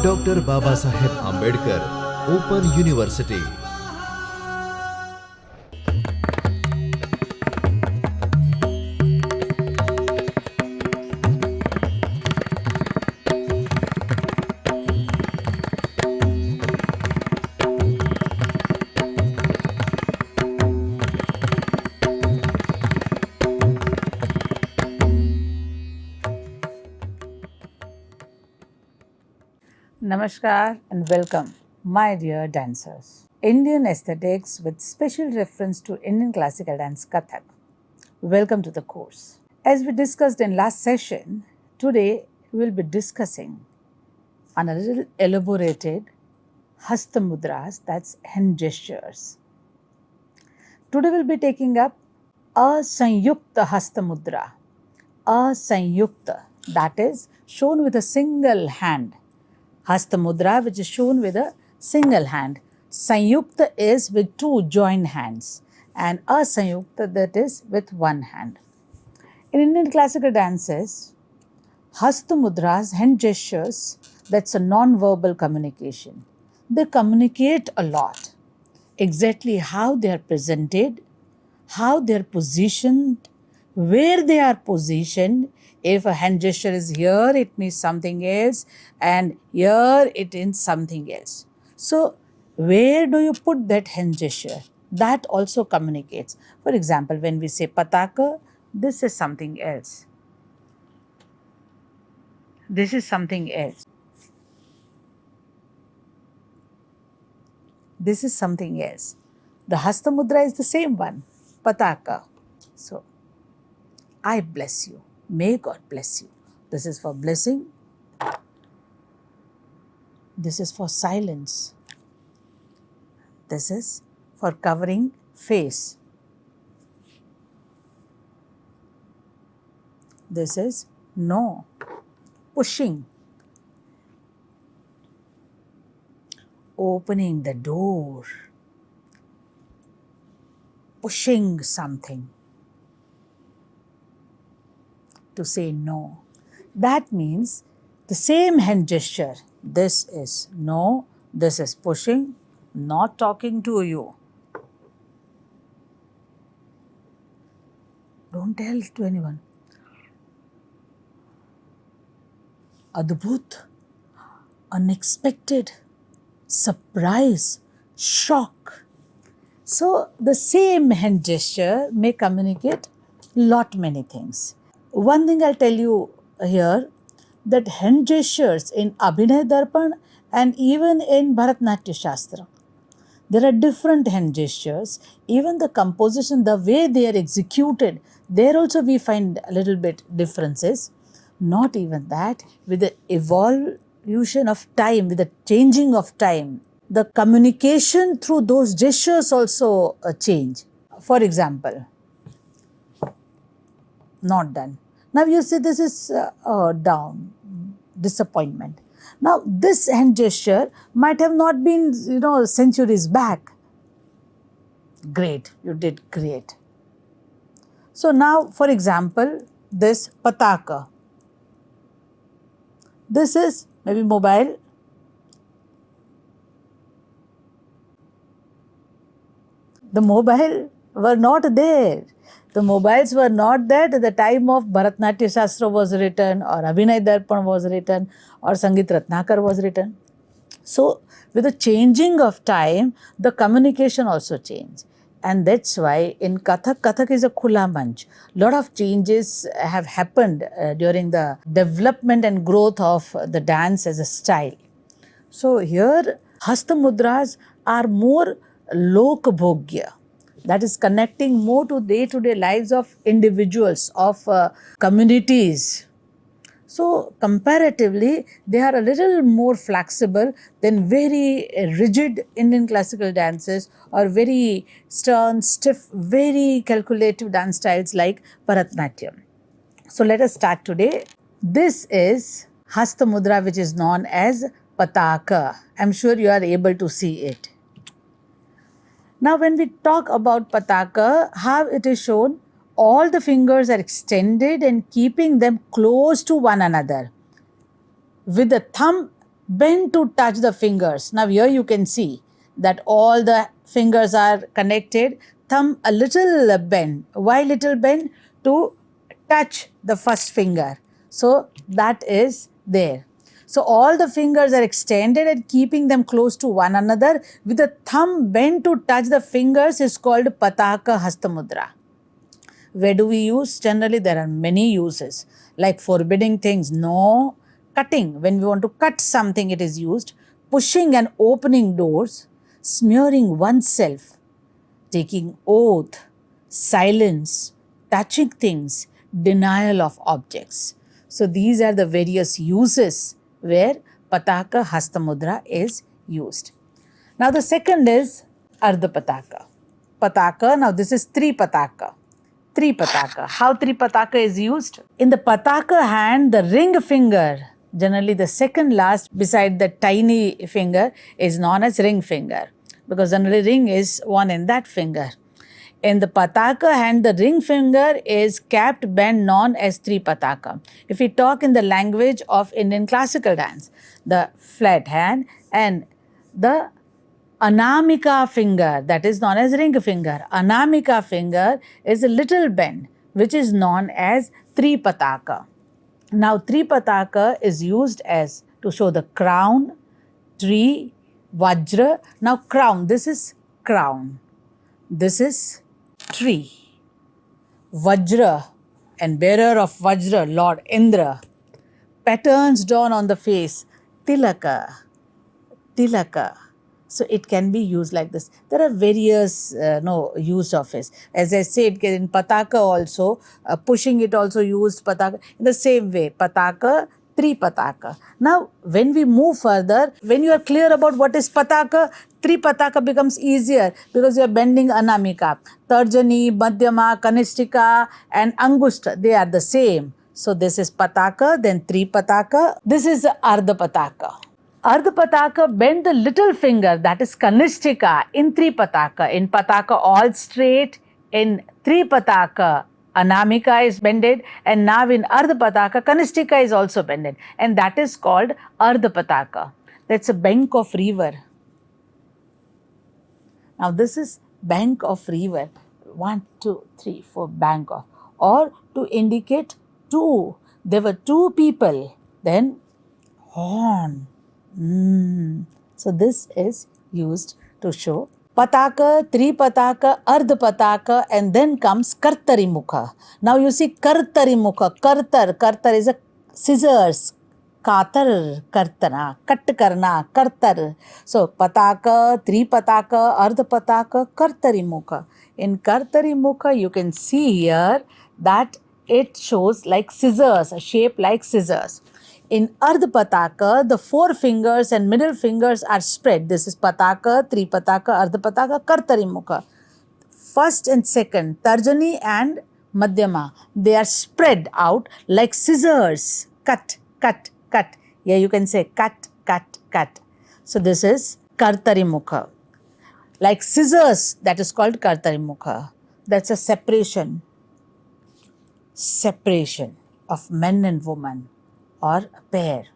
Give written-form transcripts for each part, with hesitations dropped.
Doctor Baba Saheb Ambedkar open university. Namaskar and welcome, my dear dancers. Indian aesthetics with special reference to Indian classical dance Kathak. Welcome to the course. As we discussed in last session, today we will be discussing on a little elaborated Hasta Mudras, that's hand gestures. Today we'll be taking up Asanyukta Hasta Mudra. Asanyukta, that is shown with a single hand. Hasta Mudra, which is shown with a single hand. Sanyukta is with two joined hands, and Asanyukta, that is with one hand. In Indian classical dances, Hasta Mudras, hand gestures, that's a non-verbal communication. They communicate a lot. Exactly how they are presented, how they are positioned, where they are positioned. If a hand gesture is here, it means something else, and here it means something else. So, where do you put that hand gesture? That also communicates. For example, when we say pataka, this is something else. This is something else. This is something else. The Hasta Mudra is the same one, pataka. So, I bless you. May God bless you. This is for blessing. This is for silence. This is for covering face. This is no. Pushing. Opening the door. Pushing something. To say no. That means the same hand gesture. This is no, this is pushing, not talking to you. Don't tell to anyone. Adbhut, unexpected, surprise, shock. So the same hand gesture may communicate lot many things. One thing I'll tell you here, that hand gestures in Abhinay Darpan and even in Bharatnatyam Shastra, there are different hand gestures. Even the composition, the way they are executed, there also we find a little bit differences. Not even that, with the evolution of time, with the changing of time, the communication through those gestures also change. For example, not done. Now you see this is down, disappointment. Now this hand gesture might have not been, centuries back. Great, you did great. So now, for example, this pataka. This is maybe mobile. The mobile were not there. The mobiles were not there at the time of Bharatnatyam Shastra was written, or Abhinay Darpan was written, or Sangeet Ratnakar was written. So, with the changing of time, the communication also changed. And that's why in Kathak is a khula manch. Lot of changes have happened during the development and growth of the dance as a style. So, here Hasta Mudras are more lokbhogya. That is connecting more to day-to-day lives of individuals, of communities. So, comparatively, they are a little more flexible than very rigid Indian classical dances or very stern, stiff, very calculative dance styles like Bharatnatyam. So, let us start today. This is Hasta Mudra, which is known as Pataka. I am sure you are able to see it. Now, when we talk about pataka, how it is shown, all the fingers are extended and keeping them close to one another. with the thumb bent to touch the fingers. Now here you can see that all the fingers are connected, thumb a little bend. Why little bend? To touch the first finger. So that is there. So all the fingers are extended and keeping them close to one another with the thumb bent to touch the fingers is called Pataka Hastamudra. Where do we use? Generally, there are many uses, like forbidding things, no. Cutting, when we want to cut something, it is used. Pushing and opening doors, smearing oneself, taking oath, silence, touching things, denial of objects. So these are the various uses where Pataka Hastamudra is used. Now the second is Ardha Pataka. Pataka, now this is Tripataka. Tripataka. How Tripataka is used? In the Pataka hand, the ring finger, generally the second last beside the tiny finger, is known as ring finger, because generally ring is one in that finger. In the Pataka hand, the ring finger is capped bend known as Tripataka. If we talk in the language of Indian classical dance, the flat hand and the Anamika finger, that is known as ring finger. Anamika finger is a little bend, which is known as Tripataka. Now, Tripataka is used as to show the crown, tree, vajra. Now, crown, this is crown. This is tree. Vajra and bearer of vajra, Lord Indra. Patterns drawn on the face, tilaka, tilaka. So it can be used like this. There are various use of it. As I said, in Pataka also, pushing it also used Pataka. In the same way, Pataka, Tripataka. Now, when we move further, when you are clear about what is Pataka, Tripataka becomes easier because you are bending Anamika. Tarjani, Madhyama, Kanishtika and Angushta, they are the same. So this is Pataka, then Tripataka. This is Ardha Pataka. Ardha Pataka, bend the little finger, that is Kanishtika, in Tripataka. In Pataka, all straight. In Tripataka, Anamika is bended. And now in Ardha Pataka, Kanishtika is also bended. And that is called Ardha Pataka. That's a bank of river. Now this is bank of river. 1, 2, 3, 4, bank of. Or to indicate two. There were two people. Then horn. So this is used to show Pataka, Tripataka, Ardha Pataka, and then comes Kartari Mukha. Now you see Kartari Mukha. Kartar is a scissors. Katar, Kartana, cut karna, Kartar. So Pataka, Tripataka, Ardha Pataka, Kartari Mukha. In Kartari Mukha, you can see here that it shows like scissors, a shape like scissors. In Ardha Pataka, the four fingers and middle fingers are spread. This is Pataka, Tripataka, Ardha Pataka, Kartari Mukha. First and second, Tarjani and Madhyama, they are spread out like scissors. Cut, cut, cut. Here you can say cut, cut, cut. So this is Kartari Mukha. Like scissors, that is called Kartari Mukha. That's a separation. Separation of men and woman. Or a pair.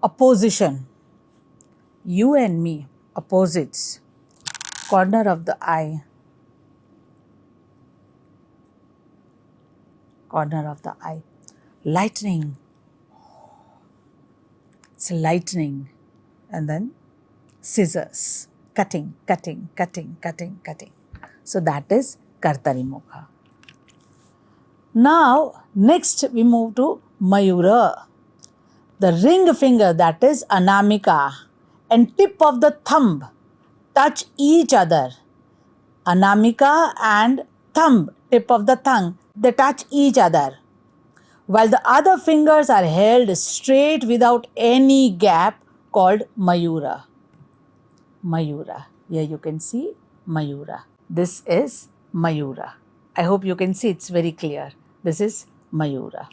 Opposition. You and me, opposites. Corner of the eye. Corner of the eye. Lightning. It's lightning. And then scissors. Cutting, cutting, cutting, cutting, cutting. So that is Kartari Mukha. Now, next we move to Mayura. The ring finger, that is Anamika, and tip of the thumb touch each other. Anamika and thumb, tip of the tongue, they touch each other. While the other fingers are held straight without any gap, called Mayura. Mayura. Here you can see Mayura. This is Mayura. I hope you can see it's very clear. This is Mayura.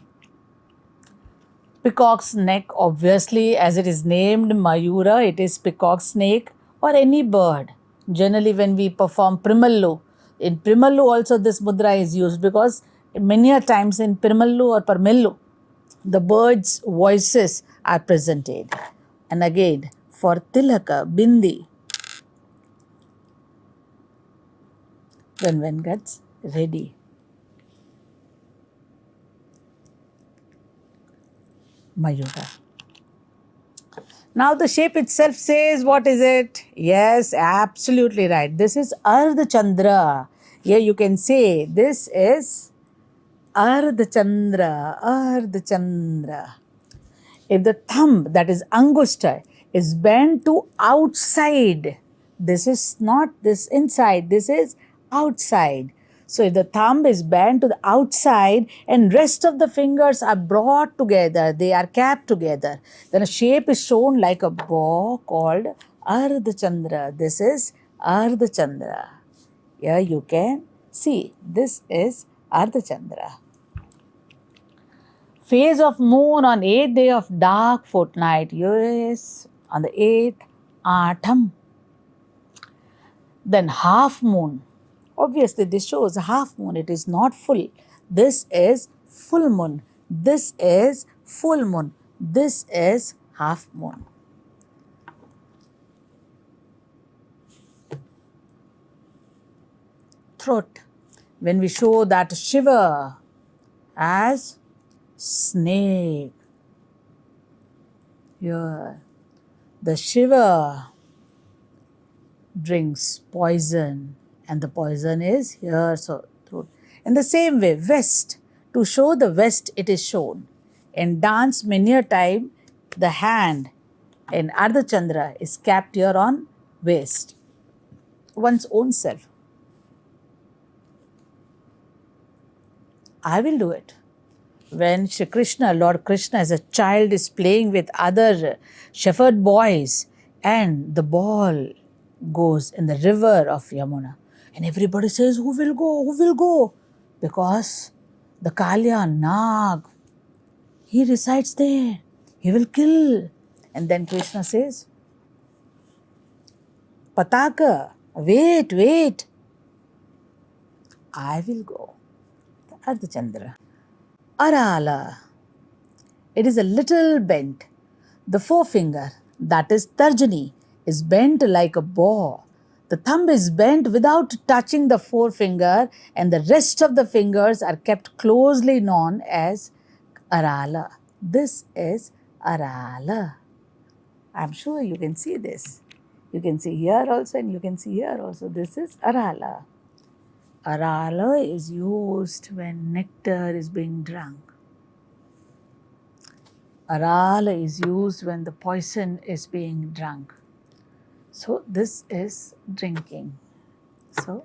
Peacock's neck, obviously, as it is named Mayura, it is peacock snake or any bird. Generally, when we perform Primallu, in Primallu also this mudra is used because many a times in Primallu or Parmellu, the birds' voices are presented. And again, for Tilaka, Bindi, when one gets ready. Mayura. Now the shape itself says, what is it? Yes, absolutely right. This is Ardha Chandra. Here you can say this is Ardha Chandra, Ardha Chandra. If the thumb, that is Angushta, is bent to outside, this is not this inside, this is outside. So if the thumb is bent to the outside and rest of the fingers are brought together, they are kept together, then a shape is shown like a bow called Ardha Chandra. This is Ardha Chandra. Here you can see this is Ardha Chandra. Phase of moon on 8th day of dark fortnight. Yes, on the 8th, Atham. Then half moon. Obviously, this shows half moon. It is not full. This is full moon. This is full moon. This is half moon. Throat. When we show that Shiva as snake. Here, the Shiva drinks poison and the poison is here, so throat. In the same way, west, to show the west it is shown. In dance many a time, the hand in Ardha Chandra is kept here on waist, one's own self. I will do it. When Shri Krishna, Lord Krishna as a child is playing with other shepherd boys and the ball goes in the river of Yamuna and everybody says, who will go, who will go? Because the Kalya Nag, he resides there, he will kill. And then Krishna says, Pataka, wait, wait, I will go. Ardha Chandra. Arala. It is a little bent. The forefinger, that is Tarjani, is bent like a bow. The thumb is bent without touching the forefinger, and the rest of the fingers are kept closely known as Arala. This is Arala. I'm sure you can see this. You can see here also and you can see here also. This is Arala. Arala is used when nectar is being drunk. Arala is used when the poison is being drunk. So this is drinking. So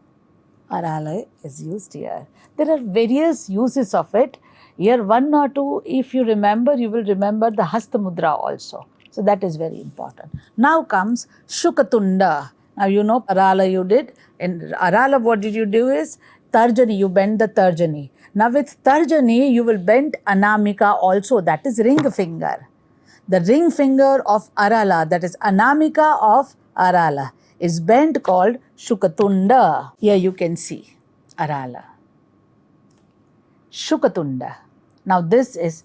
Arala is used here. There are various uses of it. Here one or two, if you remember, you will remember the Hasta Mudra also. So that is very important. Now comes Shukatunda. Now you know Arala you did. In Arala what did you do is Tarjani, you bend the Tarjani. Now with Tarjani you will bend Anamika also, that is ring finger. The ring finger of Arala, that is Anamika of Arala, is bent called Shukatunda. Here you can see Arala. Shukatunda. Now this is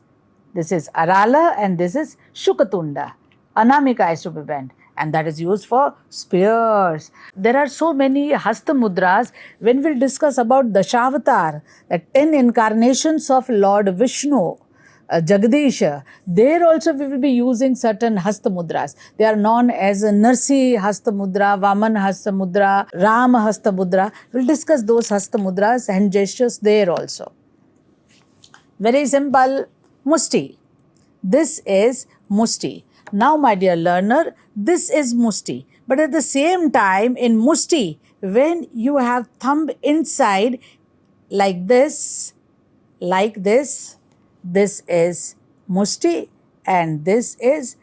Arala and this is Shukatunda. Anamika is to be bent and that is used for spears. There are so many Hasta Mudras. When we'll discuss about Dashavatar, the 10 incarnations of Lord Vishnu, Jagadisha, there also we will be using certain Hasta Mudras. They are known as Narsi Hasta Mudra, Vaman Hasta Mudra, Ram Hasta Mudra. We'll discuss those Hasta Mudras and gestures there also. Very simple, Musti. This is Musti. Now, my dear learner, this is Musti. But at the same time, in Musti, when you have thumb inside like this, this is Musti and this is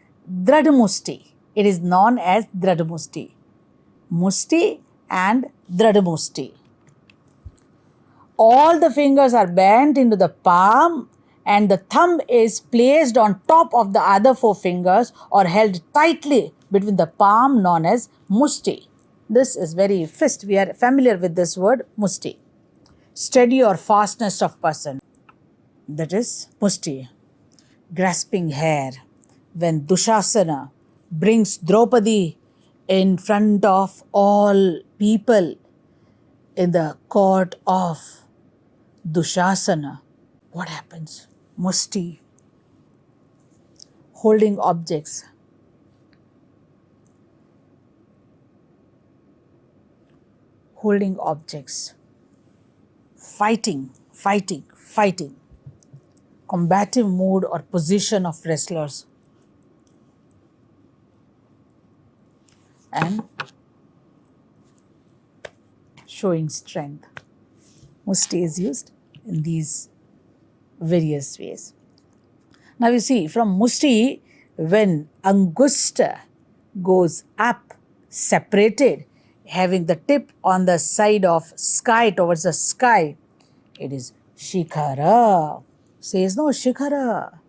Drad Musti. It is known as Drad Musti. Musti and Drad Musti. All the fingers are bent into the palm and the thumb is placed on top of the other four fingers or held tightly between the palm, known as Musti. This is very fist. We are familiar with this word Musti. Steady or fastness of person. That is Musti. grasping hair when Dushasana brings Draupadi in front of all people in the court of Dushasana. What happens? Musti, holding objects, fighting, combative mood or position of wrestlers, and showing strength. Musti is used in these various ways. Now you see, from Musti, when Angusta goes up, separated, having the tip on the side of sky, towards the sky, it is Shikhara. Says no, Shikhara.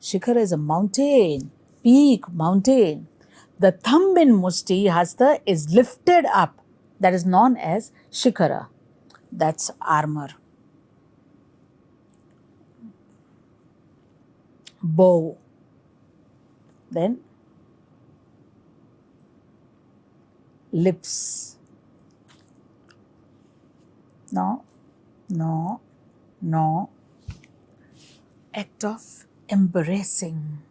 Shikhara is a mountain, peak, mountain. The thumb in Musti Hasta is lifted up. That is known as Shikhara. That's armor. Bow. Then lips. No. Act of embracing.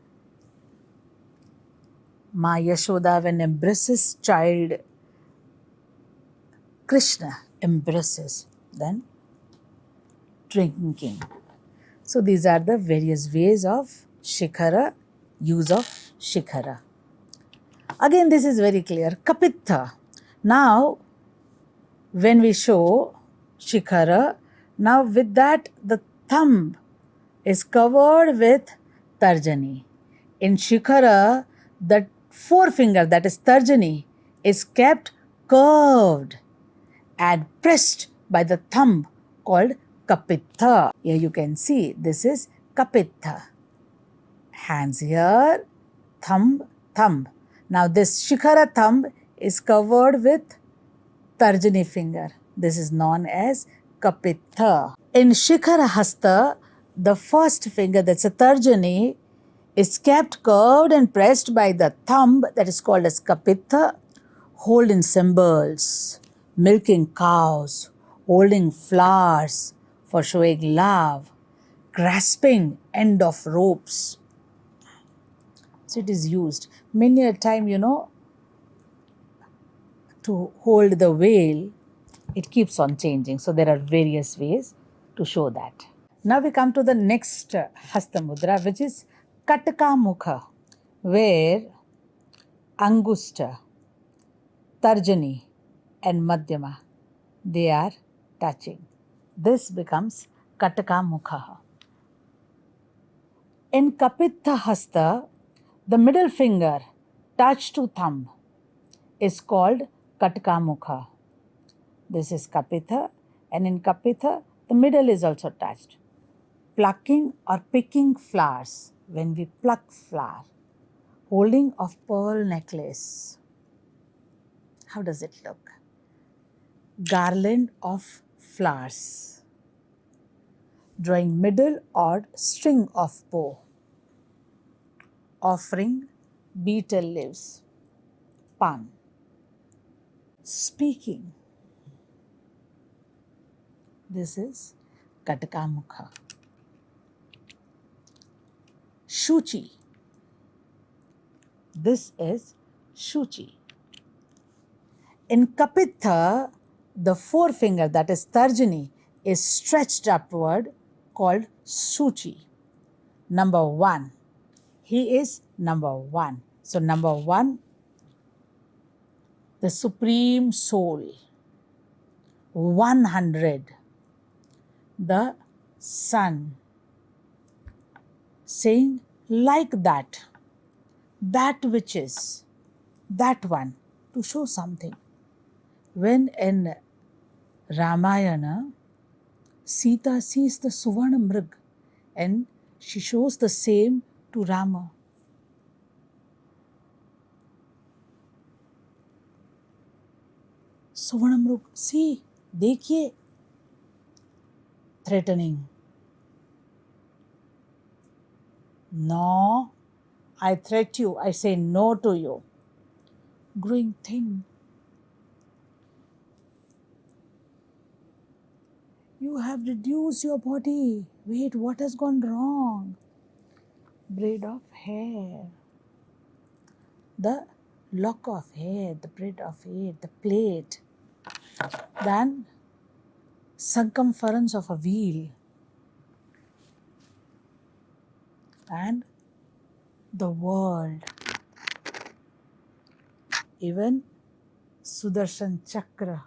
Ma Yashoda, when embraces child, Krishna embraces. Then drinking. So these are the various ways of Shikhara, use of Shikhara. Again, this is very clear. Kapitha. Now, when we show Shikhara, now with that the thumb is covered with Tarjani. In Shikhara, the forefinger, that is Tarjani, is kept curved and pressed by the thumb called Kapitha. Here you can see this is Kapitha. Hands here, thumb. Now this Shikhara thumb is covered with Tarjani finger. This is known as Kapitha. In Shikhara Hasta, the first finger, that's a Tarjani, is kept curved and pressed by the thumb, that is called as Kapitha, holding symbols, milking cows, holding flowers for showing love, grasping end of ropes. So it is used many a time, to hold the veil, it keeps on changing. So there are various ways to show that. Now we come to the next Hasta Mudra, which is Kataka Mukha, where Angusta, Tarjani and Madhyama, they are touching. This becomes Kataka Mukha. In Kapitha Hasta, the middle finger touched to thumb is called Kataka Mukha. This is Kapitha, and in Kapitha, the middle is also touched. Plucking or picking flowers, when we pluck flower. Holding of pearl necklace. How does it look? Garland of flowers. Drawing middle or string of bow. Offering betel leaves. Pan. Speaking. This is Kataka Mukha. Shuchi. This is Shuchi. In Kapitha, the forefinger, that is Tarjani, is stretched upward, called Shuchi. Number 1. He is number 1. So number 1, the Supreme Soul. 100, the Sun. Saying like that which is, that one, to show something. When in Ramayana, Sita sees the Suvarna Mrig and she shows the same to Rama. Suvarna Mrig, see, देखिए, threatening. No, I threat you, I say no to you. Growing thin. You have reduced your body. Wait, what has gone wrong? Braid of hair. The lock of hair, the braid of hair, the plait. Then circumference of a wheel. And the world. Even Sudarshan Chakra.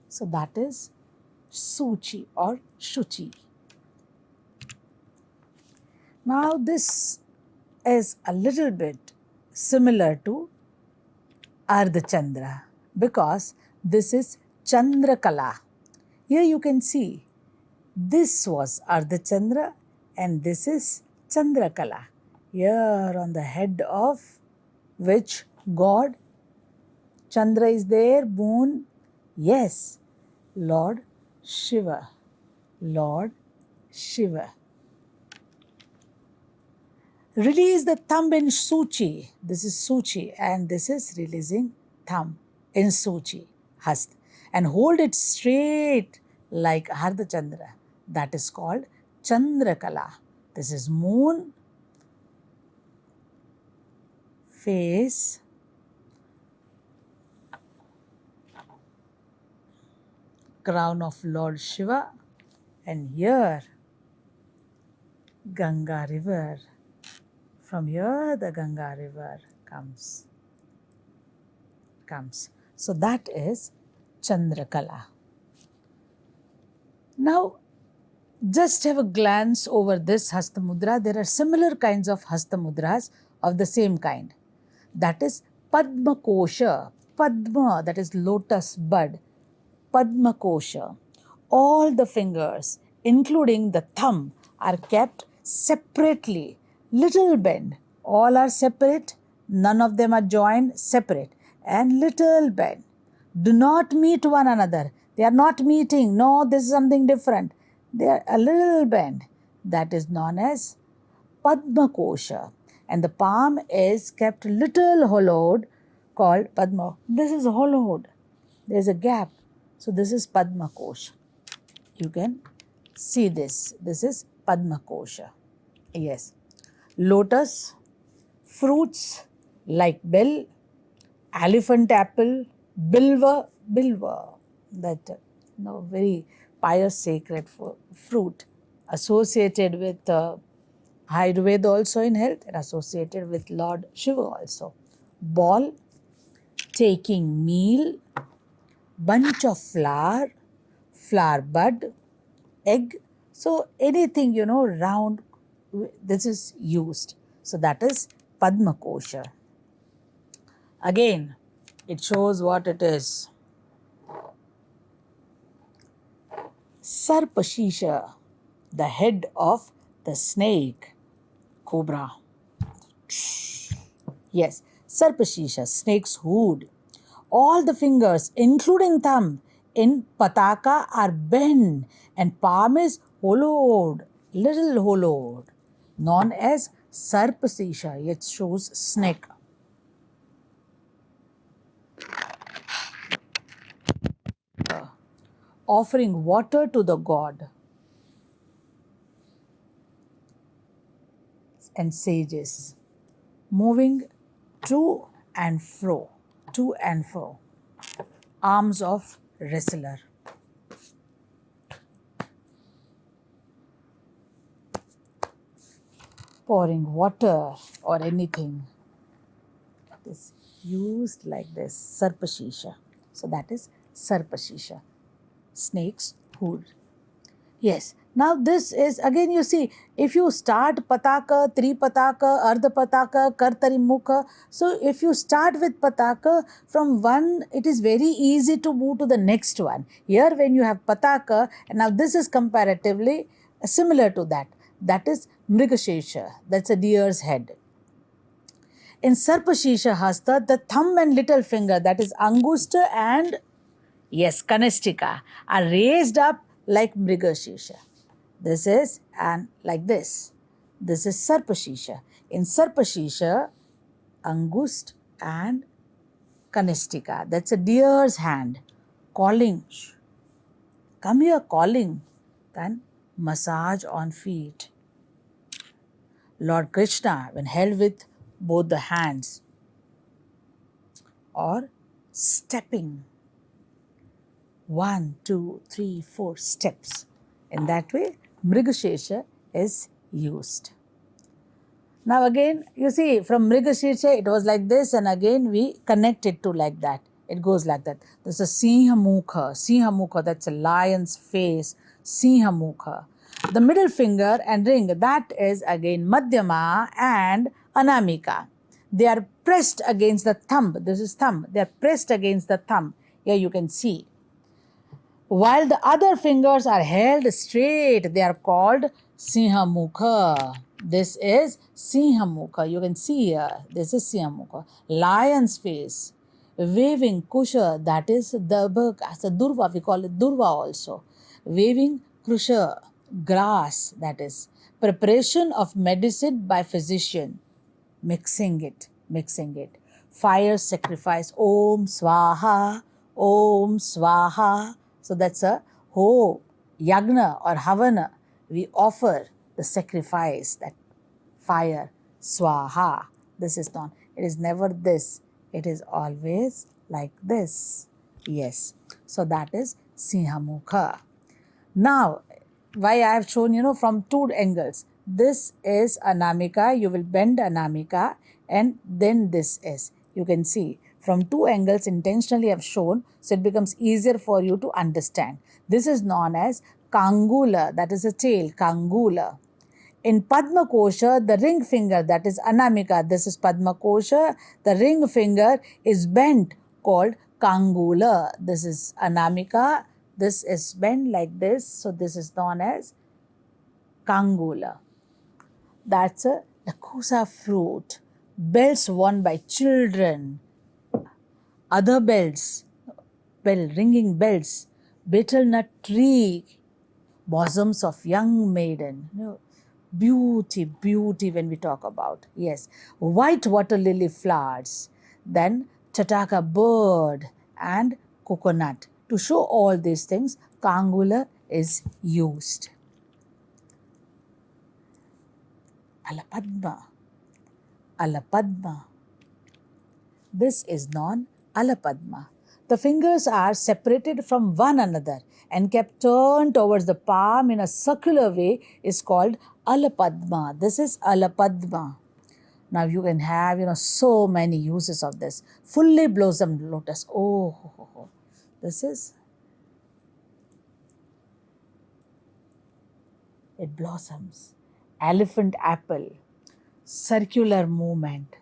So that is Suchi or Shuchi. Now this is a little bit similar to Ardhachandra because this is Chandrakala. Here you can see this was Ardhachandra and this is Chandrakala. Here on the head of which god? Chandra is there, moon. Yes, Lord Shiva. Lord Shiva. Release the thumb in Suchi. This is Suchi and this is releasing thumb in Suchi, Hast. And hold it straight like Ardhachandra. That is called Chandrakala. This is moon, face, crown of Lord Shiva, and here Ganga river. From here the Ganga river comes. So that is Chandrakala. Now just have a glance over this Hasta Mudra. There are similar kinds of Hasta Mudras of the same kind. That is Padma Kosha. Padma, that is lotus bud. Padma Kosha. All the fingers, including the thumb, are kept separately. Little bend. All are separate. None of them are joined, separate. And little bend. Do not meet one another. They are not meeting. No, this is something different. They are a little bend. That is known as Padma Kosha. And the palm is kept little hollowed, called Padma. This is hollowed. There is a gap. So this is Padma Kosha. You can see this. This is Padma Kosha. Yes. Lotus, fruits like bell, elephant apple, bilva, that very pious sacred fruit associated with Ayurveda also in health and associated with Lord Shiva also. Ball, taking meal, bunch of flower, flower bud, egg. So anything, round, this is used. So that is Padma Kosha. Again, it shows what it is. Sarpashisha, the head of the snake, cobra. Yes, Sarpashisha, snake's hood. All the fingers, including thumb, in Pataka are bent and palm is hollowed, little hollowed, known as Sarpashisha. It shows snake. Offering water to the god and sages, moving to and fro, arms of wrestler. Pouring water or anything that is used like this, Sarpashisha. So that is Sarpashisha, snake's hood. Yes. Now this is, again you see, if you start Pataka, Tripataka, Ardha Pataka, Kartari Mukha. So if you start with Pataka, from one, it is very easy to move to the next one. Here when you have Pataka, and now this is comparatively similar to that. That is Mrigashesha, that's a deer's head. In Sarpashisha Hasta, the thumb and little finger, that is Angusta and, yes, Kanishtika, are raised up like Mrigashesha. This is and like this. This is Sarpashisha. In Sarpashisha, Angust and Kanistika. That's a deer's hand calling. "Shh, come here," calling. Then massage on feet. Lord Krishna, when held with both the hands, or stepping. 1, 2, 3, 4 steps. In that way, Mrigashesha is used. Now again, you see, from Mrigashesha it was like this, and again we connect it to like that. It goes like that. There's a Sinhamukha. Sinhamukha, that's a lion's face. Sinhamukha. The middle finger and ring, that is again Madhyama and Anamika. They are pressed against the thumb. This is thumb. They are pressed against the thumb. Here you can see. While the other fingers are held straight, they are called Sinhamukha. This is Sinhamukha. You can see here, this is Sinhamukha. Lion's face. Waving Kusha, that is the as a Durva, we call it Durva also. Waving Krusha, grass, that is. Preparation of medicine by physician. Mixing it. Fire sacrifice. Om Swaha, Om Swaha. So that's a yagna or havana. We offer the sacrifice, that fire, Swaha. This is not, it is never this. It is always like this. Yes. So that is Sinhamukha. Now, why I have shown, from two angles. This is Anamika. You will bend Anamika, and then this is. You can see from two angles intentionally I have shown, so it becomes easier for you to understand. This is known as Kangula, that is a tail, Kangula. In Padma Kosha, the ring finger, that is Anamika, this is Padma Kosha, the ring finger is bent, called Kangula. This is Anamika, this is bent like this, so this is known as Kangula. That's the kusa fruit. Bells worn by children. Other bells, ringing bells. Betel nut tree. Bosoms of young maiden. Beauty when we talk about. Yes. White water lily flowers. Then Chataka bird and coconut. To show all these things, Kangula is used. Alapadma. This is known Alapadma. The fingers are separated from one another and kept turned towards the palm in a circular way is called Alapadma. This is Alapadma. Now you can have, so many uses of this. Fully blossomed lotus. Oh, this is, it blossoms. Elephant apple. Circular movement.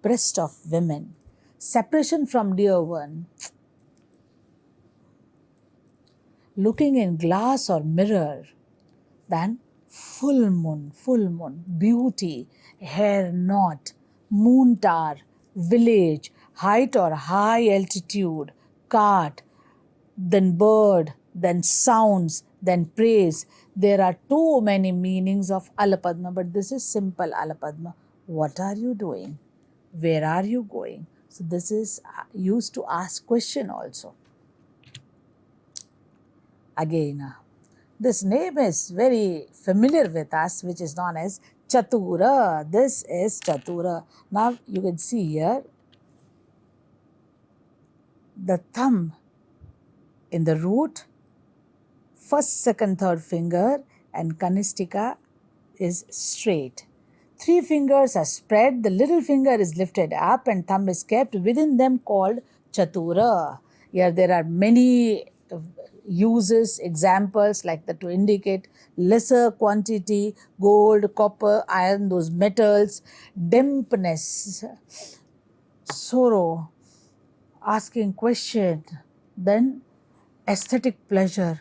Breast of women. Separation from dear one. Looking in glass or mirror. Then full moon. Beauty. Hair knot. Moon tower. Village. Height or high altitude. Cart. Then bird. Then sounds. Then praise. There are too many meanings of Alapadma, but this is simple Alapadma. What are you doing? Where are you going? So this is used to ask question also. Again, this name is very familiar with us, which is known as Chatura. This is Chatura. Now you can see here the thumb in the root, first, second, third finger, and Kanistika is straight. 3 fingers are spread, the little finger is lifted up and thumb is kept within them called Chatura. Here there are many uses, examples like that to indicate lesser quantity, gold, copper, iron, those metals, dampness, sorrow, asking question, then aesthetic pleasure,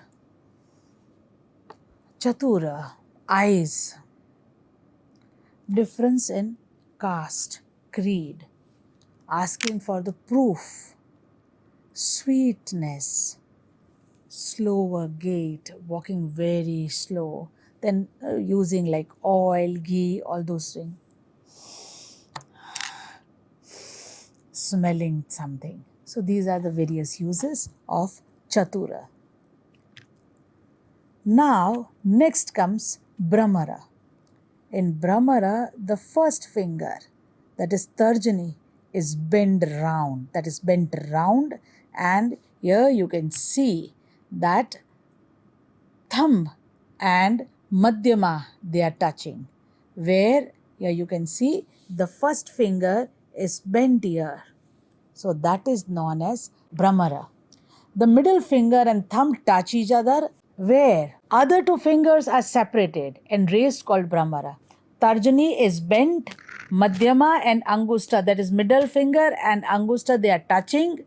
Chatura, eyes, difference in caste, creed, asking for the proof, sweetness, slower gait, walking very slow, then using like oil, ghee, all those things, smelling something. So these are the various uses of Chatura. Now, next comes Brahmara. In Brahmara, the first finger, that is Tarjani, is bent round. That is bent round, and here you can see that thumb and Madhyama, they are touching. Where here you can see the first finger is bent here. So that is known as Brahmara. The middle finger and thumb touch each other, where other two fingers are separated and raised, called Brahmara. Tarjani is bent, Madhyama and Angusta, that is middle finger and Angusta, they are touching,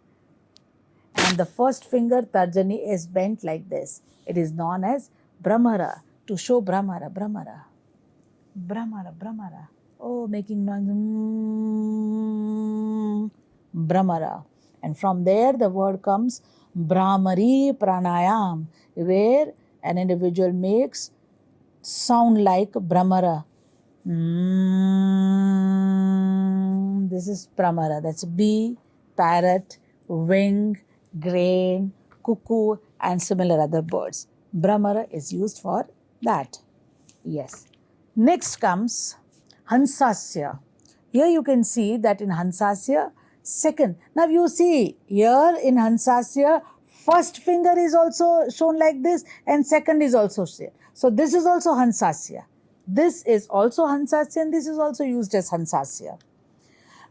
and the first finger Tarjani is bent like this. It is known as Brahmara, to show Brahmara, Brahmara, Brahmara, Brahmara. Oh, making noise. Brahmara. And from there the word comes Brahmari Pranayam, where an individual makes sound like Brahmara. This is Brahmara. That's bee, parrot, wing, grain, cuckoo, and similar other birds. Brahmara is used for that. Yes. Next comes Hansasya. Here you can see that in Hansasya, second. Now you see here in Hansasya, first finger is also shown like this and second is also shown. So this is also Hansasya. This is also Hansasya and this is also used as Hansasya.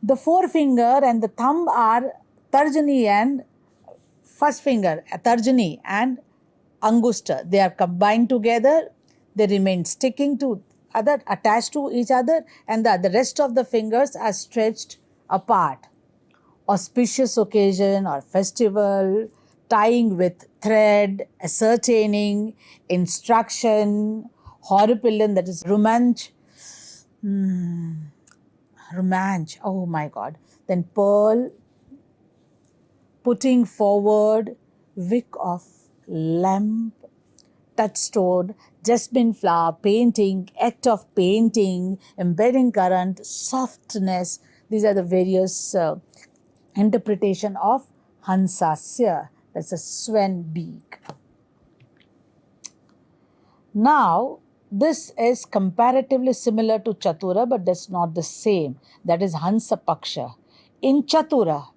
The forefinger and the thumb are Tarjani and first finger, Tarjani and Angusta. They are combined together. They remain sticking to other, attached to each other, and the rest of the fingers are stretched apart. Auspicious occasion or festival, tying with thread, ascertaining, instruction, horripillan, that is romanch, romanch, oh my God. Then pearl, putting forward, wick of lamp, touchstone, jasmine flower, painting, act of painting, embedding current, softness. These are the various interpretation of Hansasya. That's a swan beak. Now, this is comparatively similar to Chatura, but that's not the same. That is Hansa Paksha. In Chatura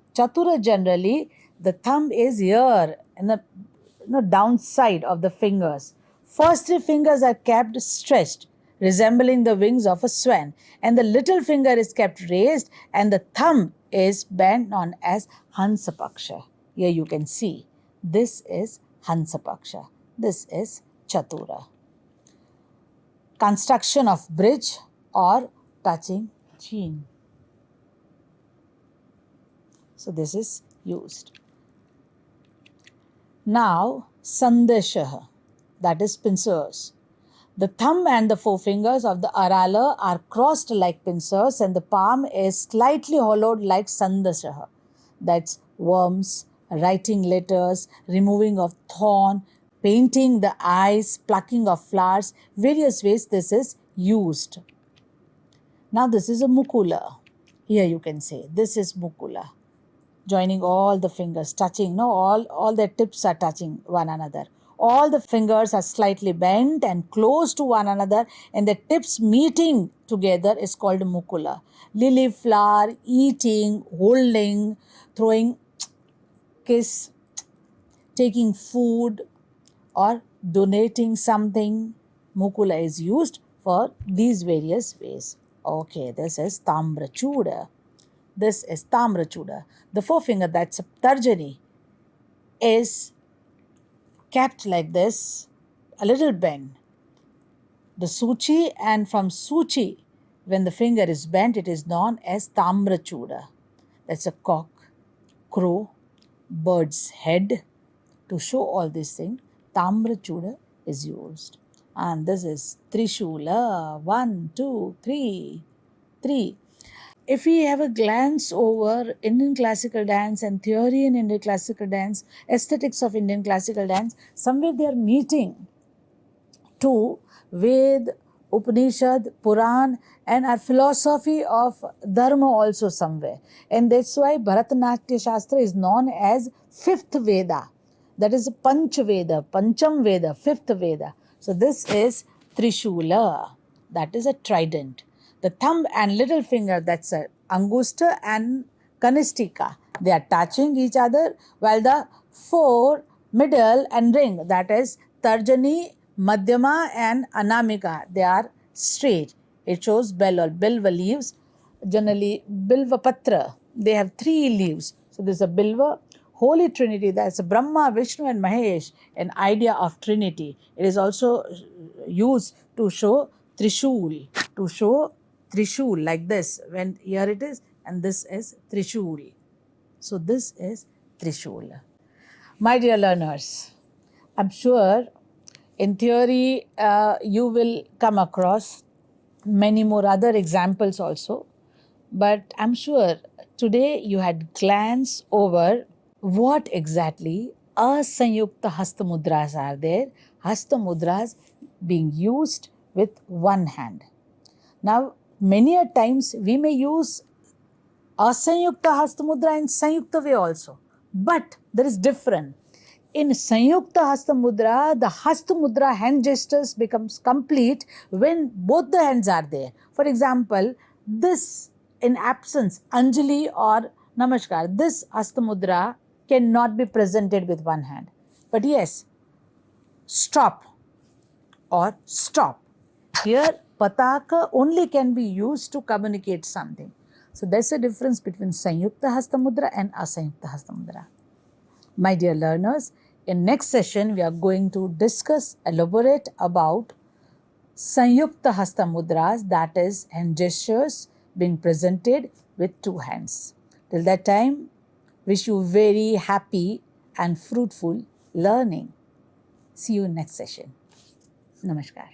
generally, the thumb is here in the downside of the fingers. First three fingers are kept stretched, resembling the wings of a swan, and the little finger is kept raised, and the thumb is bent, known as Hansa Paksha. Here you can see this is Hansa Paksha. This is Chatura. Construction of bridge or touching chin. So this is used. Now, Sandeshaha, that is pincers. The thumb and the forefingers of the Arala are crossed like pincers, and the palm is slightly hollowed like Sandeshaha. That's worms, writing letters, removing of thorn, painting the eyes, plucking of flowers, various ways this is used. Now this is a mukula. Here you can say this is mukula. Joining all the fingers, touching, all the tips are touching one another. All the fingers are slightly bent and close to one another, and the tips meeting together is called mukula. Lily flower, eating, holding, throwing kiss, taking food, or donating something. Mukula is used for these various ways. Okay, this is Tamrachuda. This is Tamrachuda. The forefinger, that's Tarjani, is kept like this, a little bent. The Suchi, and from Suchi, when the finger is bent, it is known as Tamrachuda. That's a cock, crow, bird's head. To show all these things, Tamrachuda is used. And this is Trishula. 1, 2, 3. 3. if we have a glance over Indian classical dance and theory in Indian classical dance, aesthetics of Indian classical dance, somewhere they are meeting to Ved, Upanishad, Puran, and our philosophy of Dharma also somewhere. And that's why Bharatanatyam Shastra is known as fifth Veda. That is Panch Veda, Pancham Veda, fifth Veda. So this is Trishula, that is a trident. The thumb and little finger, that's a Angusta and Kanistika. They are touching each other, while the four, middle and ring, that is Tarjani, Madhyama and Anamika, they are straight. It shows Bilva leaves. Generally, Bilva Patra, they have 3 leaves. So there's a Bilva, Holy Trinity, that's Brahma, Vishnu and Mahesh, an idea of Trinity. It is also used to show Trishul, like this. When here it is, and this is Trishul. So this is Trishul. My dear learners, I'm sure in theory you will come across many more other examples also, but I'm sure today you had glanced over what exactly asanyukta hasta mudras are there, hasta mudras being used with one hand. Now, many a times we may use asanyukta hasta mudra in sanyukta way also, but there is different. In Sanyukta Hasta Mudra, the Hasta Mudra hand gestures becomes complete when both the hands are there. For example, this in absence, Anjali or Namaskar, this Hasta Mudra cannot be presented with one hand. But yes, stop or stop. Here, Pataka only can be used to communicate something. So there's a difference between Sanyukta Hasta Mudra and Asanyukta Hasta Mudra. My dear learners, in next session, we are going to discuss, elaborate about Sanyukta Hasta Mudras, that is, hand gestures being presented with 2 hands. Till that time, wish you very happy and fruitful learning. See you in next session. Namaskar.